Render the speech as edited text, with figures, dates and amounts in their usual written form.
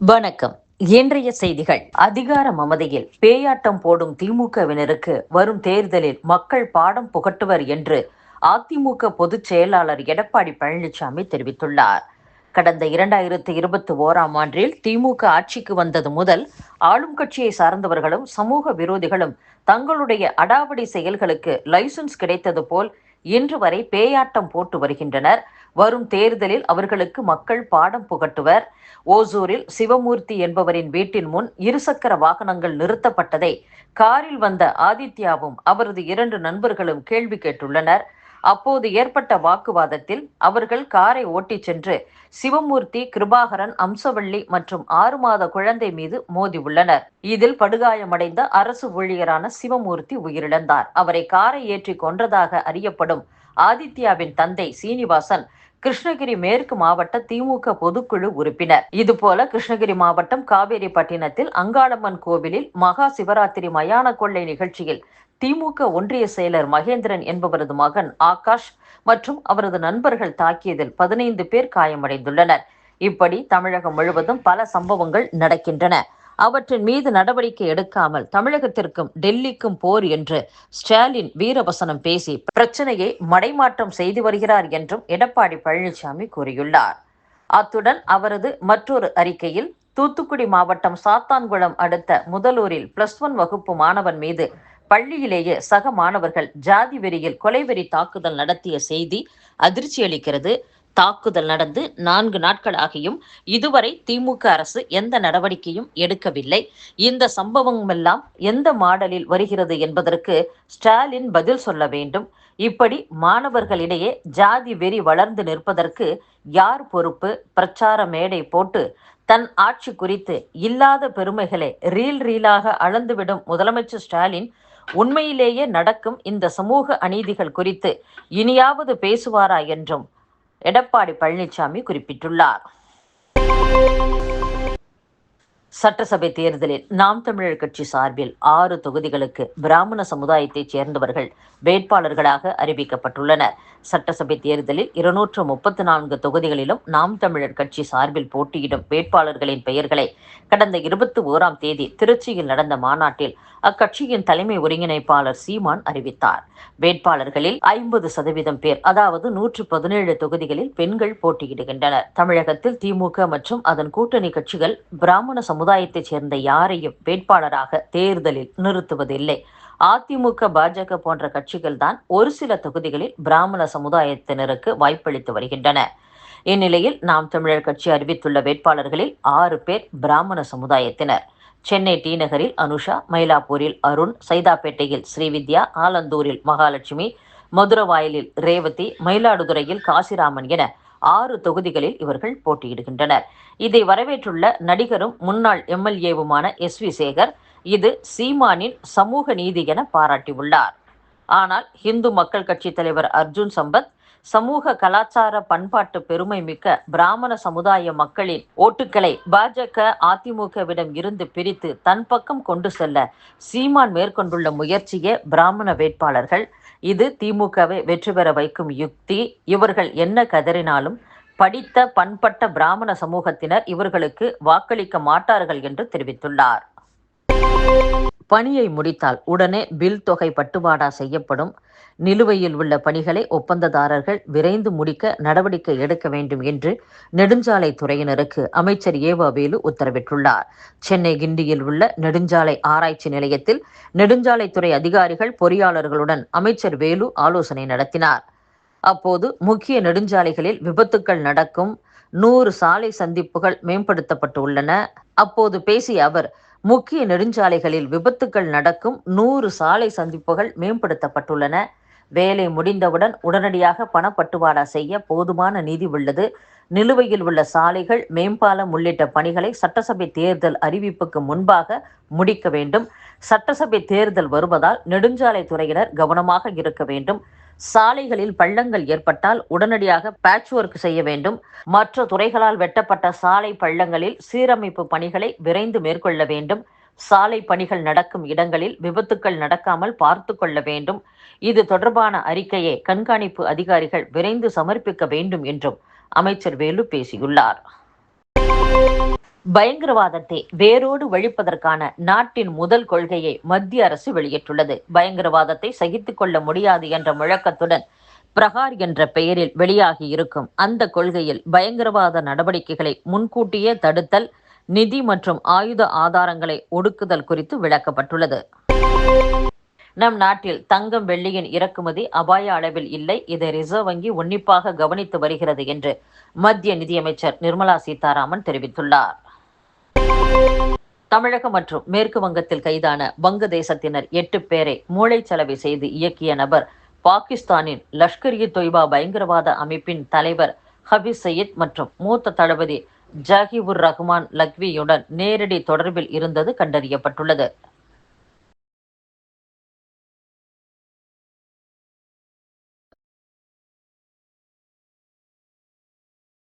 வணக்கம். இன்றைய செய்திகள். அதிகார மமதையில் பேயாட்டம் போடும் திமுகவினருக்கு வரும் தேர்தலில் மக்கள் பாடம் புகட்டுவர் என்று அதிமுக பொதுச் செயலாளர் எடப்பாடி பழனிசாமி தெரிவித்துள்ளார். கடந்த 2021ஆம் ஆண்டில் திமுக ஆட்சிக்கு வந்தது முதல் ஆளும் கட்சியை சார்ந்தவர்களும் சமூக விரோதிகளும் தங்களுடைய அடாவடி செயல்களுக்கு லைசன்ஸ் கிடைத்தது போல் இன்று வரை பேயாட்டம் போட்டு வருகின்றனர். வரும் தேர்தலில் அவர்களுக்கு மக்கள் பாடம் புகட்டுவர். ஓசூரில் சிவமூர்த்தி என்பவரின் வீட்டின் முன் இருசக்கர வாகனங்கள் நிறுத்தப்பட்டதை காரில் வந்த ஆதித்யாவும் அவரது 2 நண்பர்களும் கேள்வி கேட்டுள்ளனர். அப்போது ஏற்பட்ட வாக்குவாதத்தில் அவர்கள் காரை ஓட்டிச் சென்று சிவமூர்த்தி, கிருபாகரன், அம்சவள்ளி மற்றும் 6 மாத குழந்தை மீது மோதியுள்ளனர். இதில் படுகாயமடைந்த அரசு ஊழியரான சிவமூர்த்தி உயிரிழந்தார். அவரை காரை ஏற்றி கொன்றதாக அறியப்படும் ஆதித்யாவின் தந்தை சீனிவாசன் கிருஷ்ணகிரி மேற்கு மாவட்ட திமுக பொதுக்குழு உறுப்பினர். இதுபோல கிருஷ்ணகிரி மாவட்டம் காவேரிப்பட்டினத்தில் அங்காளம்மன் கோவிலில் மகா சிவராத்திரி மயான கொள்ளை நிகழ்ச்சியில் திமுக ஒன்றிய செயலர் மகேந்திரன் என்பவரது மகன் ஆகாஷ் மற்றும் அவரது நண்பர்கள் தாக்கியதில் 15 பேர் காயமடைந்துள்ளனர். இப்படி தமிழகம் முழுவதும் பல சம்பவங்கள் நடக்கின்றன. அவற்றின் மீது நடவடிக்கை எடுக்காமல் தமிழகத்திற்கும் டெல்லிக்கும் போர் என்று ஸ்டாலின் வீரவசனம் பேசி பிரச்சனையை மடைமாற்றம் செய்து வருகிறார் என்றும் எடப்பாடி பழனிசாமி கூறியுள்ளார். அத்துடன் அவரது மற்றொரு அறிக்கையில் தூத்துக்குடி மாவட்டம் சாத்தான்குளம் அடுத்த முதலூரில் +1 வகுப்பு மாணவன் மீது பள்ளியிலேயே சக மாணவர்கள் ஜாதி வெறியில் கொலைவெறி தாக்குதல் நடத்திய செய்தி அதிர்ச்சி அளிக்கிறது. தாக்குதல் நடந்து 4 நாட்களாகியும் இதுவரை திமுக அரசு எந்த நடவடிக்கையும் எடுக்கவில்லை. இந்த சம்பவமெல்லாம் எந்த மாடலில் வருகிறது என்பதற்கு ஸ்டாலின் பதில் சொல்ல வேண்டும். இப்படி மாணவர்களிடையே ஜாதி வெறி வளர்ந்து நிற்பதற்கு யார் பொறுப்பு? பிரச்சார மேடை போட்டு தன் ஆட்சி குறித்து இல்லாத பெருமைகளை ரீலாக அளந்துவிடும் முதலமைச்சர் ஸ்டாலின் உண்மையிலேயே நடக்கும் இந்த சமூக அநீதிகள் குறித்து இனியாவது பேசுவாரா என்றும் எடப்பாடி பழனிசாமி குறிப்பிட்டுள்ளார். சட்டசபை தேர்தலில் நாம் தமிழர் கட்சி சார்பில் 6 தொகுதிகளுக்கு பிராமண சமுதாயத்தைச் சேர்ந்தவர்கள் வேட்பாளர்களாக அறிவிக்கப்பட்டுள்ளனர். சட்டசபை தேர்தலில் 234 தொகுதிகளிலும் நாம் தமிழர் கட்சி சார்பில் போட்டியிடும் வேட்பாளர்களின் பெயர்களை கடந்த 21ஆம் தேதி திருச்சியில் நடந்த மாநாட்டில் அக்கட்சியின் தலைமை ஒருங்கிணைப்பாளர் சீமான் அறிவித்தார். வேட்பாளர்களில் 50% பேர், அதாவது 117 தொகுதிகளில் பெண்கள் போட்டியிடுகின்றனர். தமிழகத்தில் திமுக மற்றும் அதன் கூட்டணி கட்சிகள் பிராமண சமுதாயத்தைச் சேர்ந்த யாரையும் வேட்பாளராக தேர்தலில் நிறுத்துவதில்லை. அதிமுக, பாஜக போன்ற கட்சிகள் தான் ஒரு சில தொகுதிகளில் பிராமண சமுதாயத்தினருக்கு வாய்ப்பளித்து வருகின்றன. இந்நிலையில் நாம் தமிழர் கட்சி அறிவித்துள்ள வேட்பாளர்களில் 6 பேர் பிராமண சமுதாயத்தினர். சென்னை டி நகரில் அனுஷா, மயிலாப்பூரில் அருண், சைதாப்பேட்டையில் ஸ்ரீவித்யா, ஆலந்தூரில் மகாலட்சுமி, மதுரவாயலில் ரேவதி, மயிலாடுதுறையில் காசிராமன் என 6 தொகுதிகளில் இவர்கள் போட்டியிடுகின்றனர். இதை வரவேற்றுள்ள நடிகரும் முன்னாள் எம்எல்ஏவுமான SV சேகர் இது சீமானின் சமூக நீதி என பாராட்டியுள்ளார். ஆனால் இந்து மக்கள் கட்சி தலைவர் அர்ஜுன் சம்பத் சமூக கலாச்சார பண்பாட்டு பெருமை மிக்க பிராமண சமுதாய மக்களின் ஓட்டுக்களை பாஜக, அதிமுகவிடம் இருந்து பிரித்து தன் பக்கம் கொண்டு செல்ல சீமான் மேற்கொண்டுள்ள முயற்சியே பிராமண வேட்பாளர்கள். இது திமுகவை வெற்றி பெற வைக்கும் யுக்தி. இவர்கள் என்ன கதறினாலும் படித்த பண்பட்ட பிராமண சமூகத்தினர் இவர்களுக்கு வாக்களிக்க மாட்டார்கள் என்று தெரிவித்துள்ளார். பணியை முடித்தால் உடனே பில் தொகை பட்டுவாடா செய்யப்படும். நிலுவையில் உள்ள பணிகளை ஒப்பந்ததாரர்கள் விரைந்து முடிக்க நடவடிக்கை எடுக்க வேண்டும் என்று நெடுஞ்சாலைத்துறையினருக்கு அமைச்சர் ஏவா வேலு உத்தரவிட்டுள்ளார். சென்னை கிண்டியில் உள்ள நெடுஞ்சாலை ஆராய்ச்சி நிலையத்தில் நெடுஞ்சாலைத்துறை அதிகாரிகள், பொறியாளர்களுடன் அமைச்சர் வேலு ஆலோசனை நடத்தினார். அப்போது முக்கிய நெடுஞ்சாலைகளில் விபத்துக்கள் நடக்கும் 100 சாலை சந்திப்புகள் மேம்படுத்தப்பட்டுள்ளன. அப்போது பேசிய அவர், முக்கிய நெடுஞ்சாலைகளில் விபத்துக்கள் நடக்கும் 100 சாலை சந்திப்புகள் மேம்படுத்தப்பட்டுள்ளன. வேலை முடிந்தவுடன் உடனடியாக பணப்பட்டுவாடா செய்ய போதுமான நிதி உள்ளது. நிலுவையில் உள்ள சாலைகள், மேம்பாலம் உள்ளிட்ட பணிகளை சட்டசபை தேர்தல் அறிவிப்புக்கு முன்பாக முடிக்க வேண்டும். சட்டசபை தேர்தல் வருவதால் நெடுஞ்சாலைத்துறையினர் கவனமாக இருக்க வேண்டும். சாலைகளில் பள்ளங்கள் ஏற்பட்டால் உடனடியாக பேட்ச் ஒர்க் செய்ய வேண்டும். மற்ற துறைகளால் வெட்டப்பட்ட சாலை பள்ளங்களில் சீரமைப்பு பணிகளை விரைந்து மேற்கொள்ள வேண்டும். சாலை பணிகள் நடக்கும் இடங்களில் விபத்துக்கள் நடக்காமல் பார்த்து கொள்ள வேண்டும். இது தொடர்பான அறிக்கையை கண்காணிப்பு அதிகாரிகள் விரைந்து சமர்ப்பிக்க வேண்டும் என்றும் அமைச்சர் வேலு பேசியுள்ளார். பயங்கரவாதத்தை வேரோடு ஒழிப்பதற்கான நாட்டின் முதல் கொள்கையை மத்திய அரசு வெளியிட்டுள்ளது. பயங்கரவாதத்தை சகித்துக் கொள்ள முடியாது என்ற முழக்கத்துடன் பிரகார் என்ற பெயரில் வெளியாகி இருக்கும் அந்த கொள்கையில் பயங்கரவாத நடவடிக்கைகளை முன்கூட்டியே தடுத்தல், நிதி மற்றும் ஆயுத ஆதாரங்களை ஒடுக்குதல் குறித்து விளக்கப்பட்டுள்ளது. நம் நாட்டில் தங்கம் வெள்ளியின் இறக்குமதி அபாய அளவில் இல்லை. இதை ரிசர்வ் வங்கி உன்னிப்பாக கவனித்து வருகிறது என்று மத்திய நிதியமைச்சர் நிர்மலா சீதாராமன் தெரிவித்துள்ளார். தமிழகம் மற்றும் மேற்கு வங்கத்தில் கைதான வங்கதேசத்தினர் 8 பேரை மூளைச்சலவை செய்து இயக்கிய நபர் பாகிஸ்தானின் லஷ்கர்-இ-தொய்பா பயங்கரவாத அமைப்பின் தலைவர் ஹபீஸ் சயீத் மற்றும் மூத்த தளபதி ஜாகிவுர் ரஹ்மான் லக்வியுடன் நேரடி தொடர்பில் இருந்தது கண்டறியப்பட்டுள்ளது.